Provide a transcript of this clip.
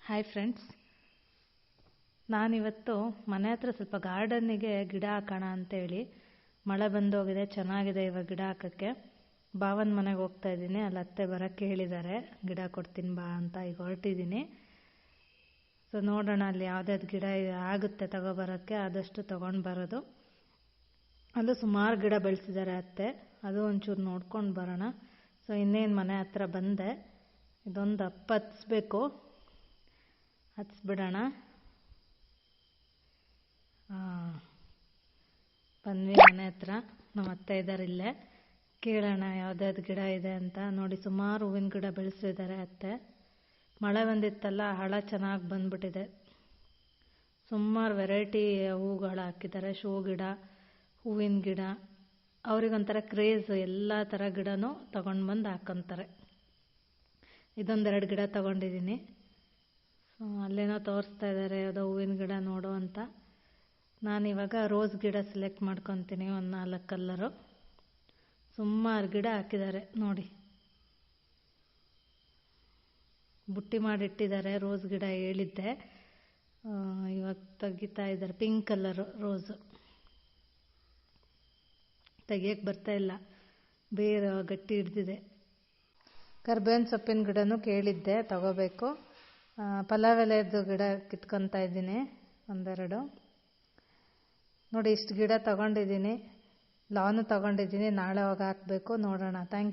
Hi friends, ನಾನಿವತ್ತು ಮನೆ ಹತ್ರ ಸ್ವಲ್ಪ ಗಾರ್ಡನ್ನಿಗೆ ಗಿಡ ಹಾಕೋಣ ಅಂತೇಳಿ. ಮಳೆ ಬಂದೋಗಿದೆ, ಚೆನ್ನಾಗಿದೆ ಇವಾಗ ಗಿಡ ಹಾಕೋಕ್ಕೆ. ಭಾವನ ಮನೆಗೆ ಹೋಗ್ತಾ ಇದ್ದೀನಿ, ಅಲ್ಲಿ ಅತ್ತೆ ಬರೋಕ್ಕೆ ಹೇಳಿದ್ದಾರೆ, ಗಿಡ ಕೊಡ್ತೀನಿ ಬಾ ಅಂತ. ಈಗ ಹೊರಟಿದ್ದೀನಿ. ಸೊ ನೋಡೋಣ ಅಲ್ಲಿ ಯಾವುದ್ಯಾವ್ದು ಗಿಡ ಆಗುತ್ತೆ ತಗೊಬರೋಕ್ಕೆ, ಆದಷ್ಟು ತೊಗೊಂಡು ಬರೋದು. ಅಲ್ಲೂ ಸುಮಾರು ಗಿಡ ಬೆಳೆಸಿದ್ದಾರೆ ಅತ್ತೆ, ಅದು ಒಂಚೂರು ನೋಡ್ಕೊಂಡು ಬರೋಣ. ಸೊ ಇನ್ನೇನು ಮನೆ ಹತ್ರ ಬಂದೆ, ಇದೊಂದು ಅಪ್ಪ ಹತ್ಸ್ಬೇಕು, ಹತ್ಸ್ಬಿಡೋಣ. ಬಂದ್ವಿ ಮನೆ ಹತ್ರ, ನಮ್ಮ ಅತ್ತೆ ಇದ್ದಾರೆ ಇಲ್ಲೇ. ಕೇಳೋಣ ಯಾವುದ್ಯಾವ್ದು ಗಿಡ ಇದೆ ಅಂತ. ನೋಡಿ ಸುಮಾರು ಹೂವಿನ ಗಿಡ ಬೆಳೆಸಿದ್ದಾರೆ ಅತ್ತೆ. ಮಳೆ ಬಂದಿತ್ತಲ್ಲ, ಹಳ ಚೆನ್ನಾಗಿ ಬಂದ್ಬಿಟ್ಟಿದೆ. ಸುಮಾರು ವೆರೈಟಿ ಹೂಗಳು ಹಾಕಿದ್ದಾರೆ, ಶೋ ಗಿಡ, ಹೂವಿನ ಗಿಡ. ಅವ್ರಿಗೊಂಥರ ಕ್ರೇಜ್, ಎಲ್ಲ ಥರ ಗಿಡನೂ ತಗೊಂಡು ಬಂದು ಹಾಕೊತಾರೆ. ಇದೊಂದೆರಡು ಗಿಡ ತಗೊಂಡಿದ್ದೀನಿ. ಅಲ್ಲೇನೋ ತೋರಿಸ್ತಾ ಇದ್ದಾರೆ ಯಾವುದೋ ಹೂವಿನ ಗಿಡ ನೋಡು ಅಂತ. ನಾನಿವಾಗ ರೋಸ್ ಗಿಡ ಸೆಲೆಕ್ಟ್ ಮಾಡ್ಕೊತೀನಿ, ಒಂದು 4 ಕಲ್ಲರು. ಸುಮಾರು ಗಿಡ ಹಾಕಿದ್ದಾರೆ ನೋಡಿ, ಬುಟ್ಟಿ ಮಾಡಿಟ್ಟಿದ್ದಾರೆ. ರೋಸ್ ಗಿಡ ಹೇಳಿದ್ದೆ, ಇವಾಗ ತೆಗಿತಾ ಇದ್ದಾರೆ. ಪಿಂಕ್ ಕಲರು ರೋಸು, ತೆಗಿಯೋಕ್ಕೆ ಬರ್ತಾ ಇಲ್ಲ, ಬೇರೆ ಗಟ್ಟಿ ಹಿಡ್ದಿದೆ. ಕರ್ಬೇವಿನ ಸೊಪ್ಪಿನ ಗಿಡನೂ ಕೇಳಿದ್ದೆ, ತಗೋಬೇಕು. ಪಲಾವ್ ಎಲೆದು ಗಿಡ ಕಿತ್ಕೊತಾ ಇದ್ದೀನಿ, ಒಂದೆರಡು. ನೋಡಿ ಇಷ್ಟು ಗಿಡ ತಗೊಂಡಿದ್ದೀನಿ, ಲಾನು ತಗೊಂಡಿದ್ದೀನಿ. ನಾಳೆ ಹೋಗಿ ಹಾಕಬೇಕು, ನೋಡೋಣ. Thank you.